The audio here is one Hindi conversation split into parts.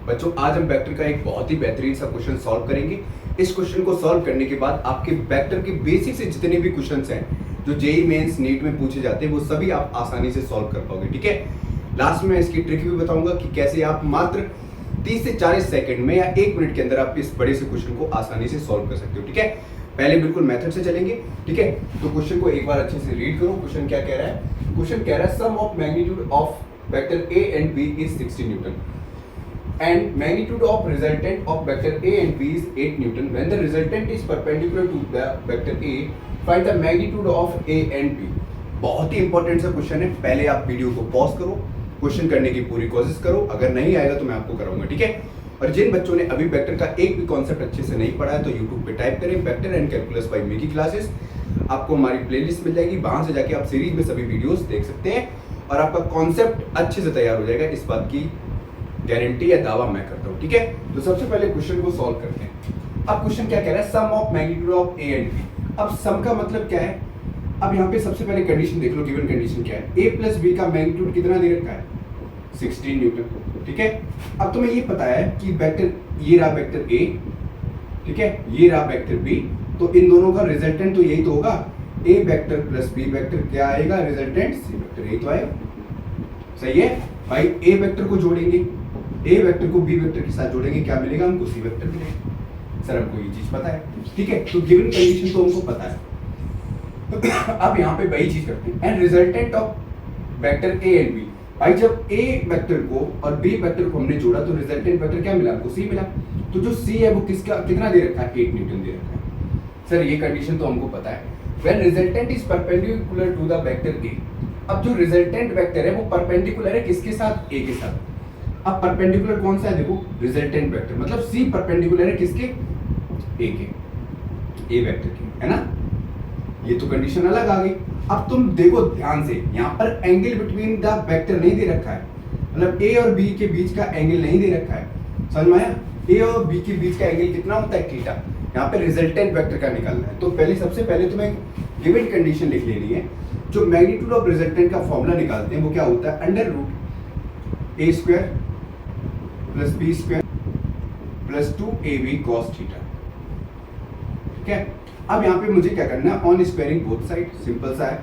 बच्चों आज हम वेक्टर का एक बहुत ही बेहतरीन सा क्वेश्चन सॉल्व करेंगे। इस क्वेश्चन को सॉल्व करने के बाद आपके वेक्टर के बेसिक से जितने भी क्वेश्चंस हैं जो जेईई मेंस नीट में पूछे जाते हैं वो सभी आप आसानी से सॉल्व कर पाओगे। ठीक है, लास्ट में इसकी ट्रिक भी बताऊंगा कि कैसे आप मात्र 30 से 40 सेकंड में या 1 मिनट के अंदर आप इस बड़े से क्वेश्चन को आसानी से सॉल्व कर सकते हो। ठीक है, पहले बिल्कुल मेथड से चलेंगे। ठीक है, तो क्वेश्चन को एक बार अच्छे से रीड करो। क्वेश्चन क्या कह रहा है? क्वेश्चन कह रहा है sum of magnitude of vector a and b is 60 Newton and magnitude of resultant of vector a and b is 8 Newton. When the resultant is perpendicular to the vector a, find the magnitude of a and b. बहुत ही इंपॉर्टेंट सा क्वेश्चन है। पहले आप वीडियो को पॉज करो, क्वेश्चन करने की पूरी कोशिश करो। अगर नहीं आएगा तो मैं आपको कराऊंगा। ठीक है, और जिन बच्चों ने अभी वेक्टर का एक भी कॉन्सेप्ट अच्छे से नहीं पढ़ा है तो यूट्यूब पे टाइप करें vector and calculus by Mickey classes. आपको हमारी प्लेलिस्ट मिल जाएगी, वहां से जाके आप सीरीज में सभी वीडियोस देख सकते हैं और आपका कॉन्सेप्ट अच्छे से तैयार हो जाएगा। इस बात की गारंटी या दावा मैं करता हूँ। ठीक है, तो सबसे पहले क्वेश्चन को सॉल्व करते हैं। अब क्वेश्चन क्या कह रहा है? Sum of magnitude of A and B. अब सम का मतलब क्या है? अब यहाँ पे सबसे पहले कंडीशन देख लो। गिवन कंडीशन क्या है? a प्लस बी का मैग्नीट्यूड कितना दे रखा है? 16 न्यूटन। ठीक है, अब तुम्हें ये पता है कि वेक्टर ये रहा वेक्टर a, ठीक है, ये रहा वेक्टर b, तो इन दोनों का रिजल्टेंट तो यही तो होगा। a vector plus b vector क्या आएगा? रिजल्टेंट c वेक्टर, यही तो आएगा। सही है भाई, a वेक्टर को जोड़ेंगे, a वेक्टर को b वेक्टर के साथ जोड़ेंगे, क्या मिलेगा हमको? c वेक्टर मिलेगा। सर हमको ये चीज पता है। ठीक है, तो गिवन कंडीशन तो हमको पता है। अब यहाँ पे वही चीज करते हैं, and resultant of vector a and b। भाई जब a वेक्टर को और b वेक्टर को हमने जोड़ा तो रिजल्टेंट वेक्टर क्या मिला? हमको c मिला। तो जो c है वो किसका कितना दे रखा है? 8 न्यूटन दे रखा है। सर ये कंडीशन तो हमको पता है। When resultant is perpendicular to the vector a, अब जो रिजल्टेंट वेक्टर है वो परपेंडिकुलर है किसके साथ? a के साथ। अब परपेंडिकुलर कौन सा है? देखो रिजल्टेंट वेक्टर, मतलब c परपेंडिकुलर है किसके? a के, a वेक्टर के, है ना। ये तो कंडीशन अलग आ गई। अब तुम देखो ध्यान से, यहाँ पर एंगल बिटवीन द वेक्टर नहीं दे रखा है, मतलब a और b के बीच का एंगल नहीं दे रखा है। समझ में आया? a और b के बीच का एंगल कितना होता है? थीटा। यहाँ पे रिजल्टेंट वेक्टर का निकालना है। तो सबसे पहले तुम्हें गिवन कंडीशन लिख लेनी है। जो मैग्नीट्यूड ऑफ रिजल्टेंट का फॉर्मूला निकालते हैं वो क्या होता है? Under root a square plus b square plus 2ab cos theta. ठीक है, अब यहाँ पे मुझे क्या करना है? On squaring both side, simple सा है।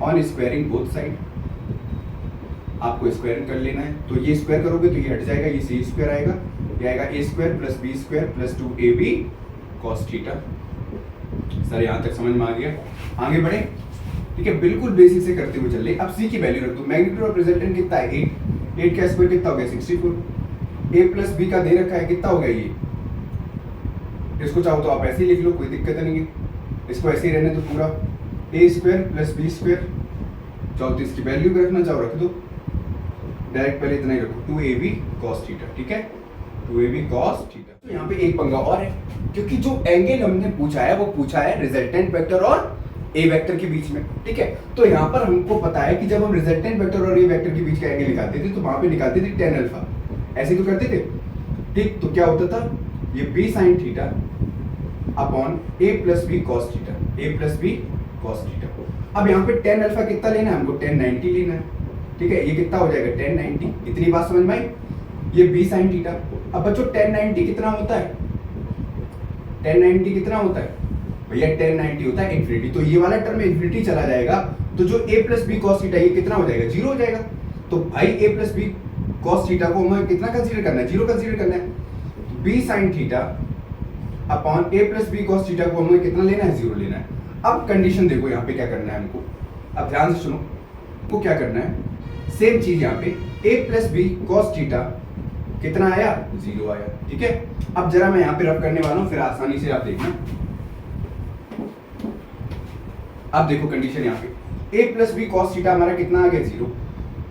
ऑन स्क्वायरिंग बोथ साइड आपको स्क्वायर कर लेना है। तो ये स्क्वायर करोगे तो ये हट जाएगा, ये सी स्क्वायर आएगा, ये आएगा a square plus b square plus 2ab cos theta. Sir यहाँ तक समझ में आ गया? आगे बढ़े। ठीक है, बिल्कुल बेसिक से करते हुए चल रहे। अब c की वैल्यू रख दो। मैग्नीट्यूड ऑफ रिजल्टेंट कितना है? 8 का स्क्वायर कितना हो गया? 64। a प्लस b का दे रखा है, कितना हो गया ये? इसको चाहो तो आप ऐसे ही लिख लो, कोई दिक्कत नहीं है। इसको ऐसे ही रहने तो पूरा a square plus b square, चाहो तो इसकी वैल्यू भी रखना, चाहो रख दो। डायरेक्ट पहले इतना ही रखो, 2ab cos थीटा। ठीक है, 2ab cos थीटा। तो यहाँ पे एक पंगा और है, क्योंकि जो एंगल हमने पूछा है वो पूछा है रिजल्टेंट वेक्टर और a वेक्टर के बीच में। ठीक है, तो यहाँ पर हमको पता है कि जब हम रिजल्टेंट वेक्टर और a वेक्टर के बीच का एंगल निकालते थे तो वहां पे निकालते थे tan अल्फा, ऐसे तो करते थे। ठीक, तो क्या होता था? ये b sin theta upon a plus b cos theta, a plus b cos theta. अब यहाँ पे tan अल्फा कितना लेना है हमको? tan 90 लेना है। ठीक है, ये कितना हो जाएगा? tan 90। इतनी बात समझ में आई? ये b sin थीटा। अब बच्चों tan 90 कितना होता है? tan 90 कितना होता है भैया? tan 90 होता है इन्फिनिटी। तो ये वाला टर्म इन्फिनिटी चला जाएगा, तो जो a plus b cos theta ये कितना हो जाएगा? 0 हो जाएगा। तो भाई a plus b cos theta को हमें कितना कंसीडर करना है? 0 कंसीडर करना है। तो b sin theta upon a plus b cos theta को हमें कितना लेना है? 0 लेना है। अब कंडीशन देखो यहाँ पे क्या करना है हमको, अब ध्यान से सुनो। को क्या करना है? सेम चीज यहाँ पे a plus b cos theta कितना आया? 0 आया। ठीक है, अब जरा मैं यहाँ पे रब करने वाला हूँ, फिर आसानी से आप देखना। अब देखो कंडीशन यहाँ पे a plus b cos theta हमारा कितना आ गया? 0।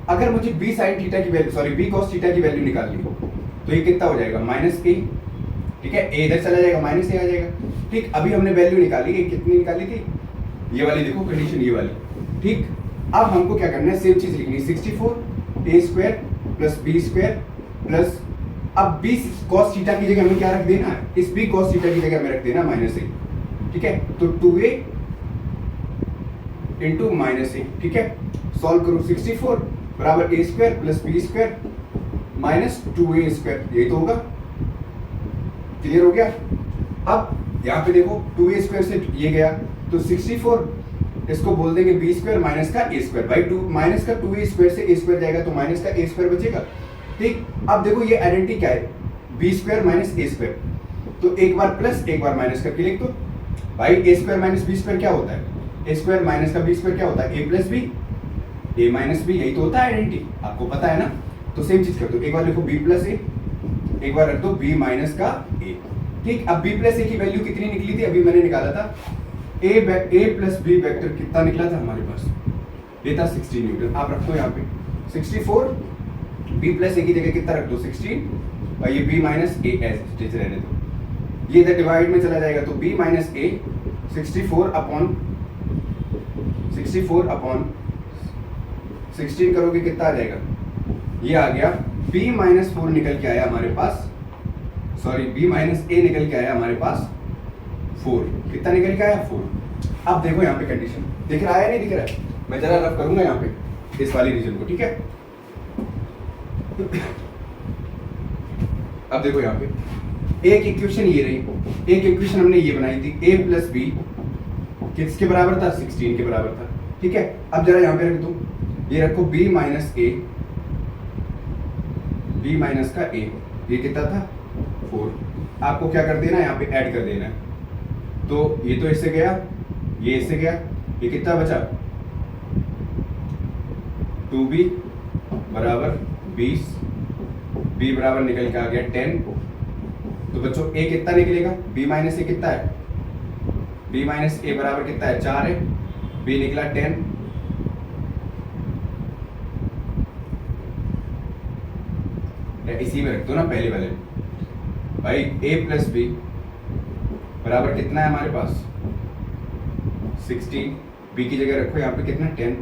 अगर मुझे b sin थीटा की value, sorry b cos theta की वैल्यू निकालनी हो तो ये कितना हो जाएगा? Minus a। ठीक है, a इधर चला जाएगा, माइनस a आ जाएगा। ठीक, अभी हमने वैल्यू निकाली, कितनी निकाली थी? ये वाली देखो कंडीशन, ये वाली। ठीक, अब हमको क्या करना है? सेम चीज लिखनी है, 64 a square plus b square plus, अब b cos थीटा की जगह हमें क्या रख देना है? इस b cos थीटा की जगह हमें रख देना माइनस a। ठीक है, तो 2a इंटू माइनस a। ठीक है, सॉल्व करो। 64 बराबर a square plus b square minus 2a square, यही तो होगा। क्लियर हो गया। अब यहाँ पे देखो 2a स्क्वायर से ये गया तो 64, इसको बोल देंगे b स्क्वायर माइनस का a स्क्वायर। भाई 2 माइनस का 2a स्क्वायर से a स्क्वायर जाएगा तो माइनस का a स्क्वायर बचेगा। ठीक, अब देखो ये आइडेंटिटी क्या है, b square minus a square, तो एक बार प्लस एक बार माइनस करके लिख दो। भाई a square minus b square क्या होता है, a स्क्वायर माइनस का b स्क्वायर क्या होता है, a plus b, a minus b, यही तो होता है आइडेंटिटी, आपको पता है ना। तो सेम चीज कर दो, एक बार लिखो b प्लस a, एक बार रख दो b माइनस का a। ठीक, अब b प्लस a की वैल्यू कितनी निकली थी, अभी मैंने निकाला था, a प्लस b वेक्टर कितना निकला था हमारे पास, ये था 16 न्यूटन। आप रख दो यहाँ पे 64, b प्लस a की जगह कितना रख दो 16, और ये b minus a as it रहने दो, ये इधर डिवाइड में चला जाएगा तो b माइनस a 64 अपॉन 16 करोगे कितना आ जाएगा, ये आ गया b माइनस 4 निकल के आया हमारे पास, सॉरी b माइनस a निकल के आया हमारे पास 4, कितना निकल के आया 4। अब देखो यहाँ पे कंडीशन दिख रहा है नहीं दिख रहा है, मैं जरा रफ करूंगा यहाँ पे इस वाली रीजन को, ठीक है। अब देखो यहाँ पे एक इक्वेशन ये रही, एक इक्वेशन हमने ये बनाई थी, a प्लस बी किसके बराबर था, 16 के बराबर था, ठीक है। अब जरा यहाँ पे रख दो, ये रखो b minus a, b minus का a, ये कितना था 4। आपको क्या कर देना है, यहाँ पे ऐड कर देना है, तो ये तो इससे गया, ये इससे गया, ये कितना बचा 2b बराबर 20, b बराबर निकल के आ गया 10। तो बच्चों a कितना निकलेगा, b माइनस a कितना है, b माइनस a बराबर कितना है 4 है, b निकला 10। इसी में रख दो ना पहले वाले, भाई a प्लस b बराबर कितना है हमारे पास 16, b की जगह रखो यहाँ पे कितना 10,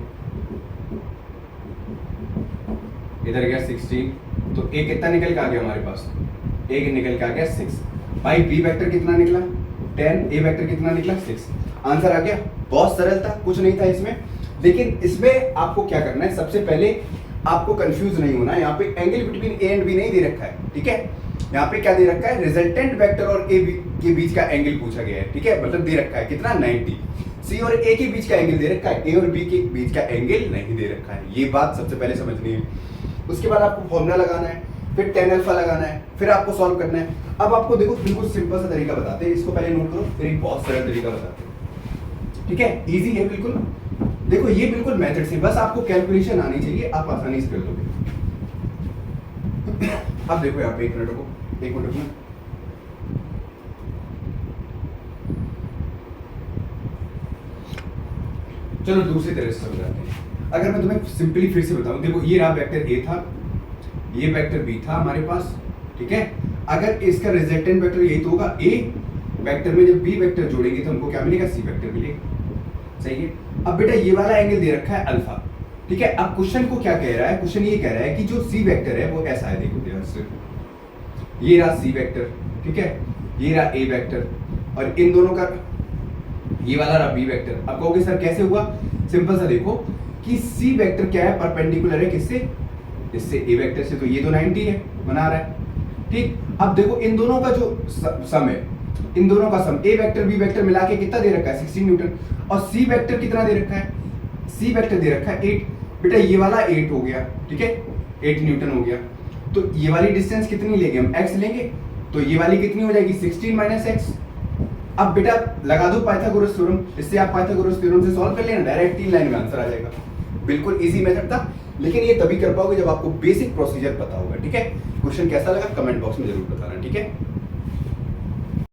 इधर गया 16, तो a कितना निकल के आ गया हमारे पास, a निकल के आ गया 6। भाई b वेक्टर कितना निकला 10, a वेक्टर कितना निकला 6। आंसर आ गया, बहुत सरल था, कुछ नहीं था इसमें। लेकिन इसमें आपको क्या करना है, सबसे पहले आपको कंफ्यूज नहीं होना, यहाँ पे angle between a and b नहीं दे रखा है, ठीक है। यहाँ पे क्या दे रखा है, रिजल्टेंट वेक्टर और a के बीच का एंगल पूछा गया है, ठीक है। मतलब दे रखा है कितना 90, c और a के बीच का एंगल दे रखा है, a और b के बीच का एंगल नहीं दे रखा है। ये बात सबसे पहले समझनी है। उसके बाद आपको फॉर्मूला लगाना है, फिर tan अल्फा लगाना है, फिर आपको सॉल्व करना है। अब आपको देखो बिल्कुल सिंपल सा तरीका बताते हैं, इसको पहले नोट करो, फिर एक बहुत सरल तरीका बताते हैं, ठीक है। इजी है बिल्कुल, देखो ये बिल्कुल मेथड से, बस आपको कैलकुलेशन आनी चाहिए, आप आसानी से कर दोगे। अब देखो यहाँ पे एक मिनट रुको, चलो दूसरी तरह से समझाते हैं। अगर मैं तुम्हें सिंपली फिर से बताऊं, देखो ये रहा वेक्टर a था, ये वेक्टर b था हमारे पास, ठीक है। अगर इसका रिजल्टेंट वेक्टर यही तो होगा, a वेक्टर में जब b वेक्टर जोड़ेंगे तो हमको क्या मिलेगा, c वेक्टर मिलेगा, सही है। अब बेटा ये वाला एंगल दे रखा है अल्फा, ठीक है। अब क्वेश्चन को क्या कह रहा है, क्वेश्चन ये कह रहा है कि जो c वेक्टर है वो ऐसा है, देखो ध्यान से, ये रहा c वेक्टर, ठीक है, ये रहा a वेक्टर, और इन दोनों का ये वाला रहा b वेक्टर। अब कहोगे सर कैसे हुआ, सिंपल सा देखो कि c वेक्टर क्या है, परपेंडिकुलर है किससे, इससे a वेक्टर से, तो ये तो 90 है बना रहा है, ठीक। अब देखो इन दोनों का जो सम है, इन दोनों का सम a वेक्टर b वेक्टर मिला के कितना दे रखा है 16 न्यूटन, और c वेक्टर कितना दे रखा है, c वेक्टर दे रखा है 8। बेटा ये वाला 8 हो गया, ठीक है, 8 न्यूटन हो गया। तो ये वाली डिस्टेंस कितनी लेंगे हम, x लेंगे, तो ये वाली कितनी हो जाएगी 16 माइनस x। अब बेटा लगा दो पाइथागोरस थ्योरम, इससे आप पाइथागोरस थ्योरम से सॉल्व कर लेना, डायरेक्ट 3 लाइन में आंसर आ जाएगा। बिल्कुल इजी मेथड था, लेकिन ये तभी कर पाओगे जब आपको बेसिक प्रोसीजर पता होगा, ठीक है। क्वेश्चन कैसा लगा कमेंट बॉक्स में जरूर बताना, ठीक है।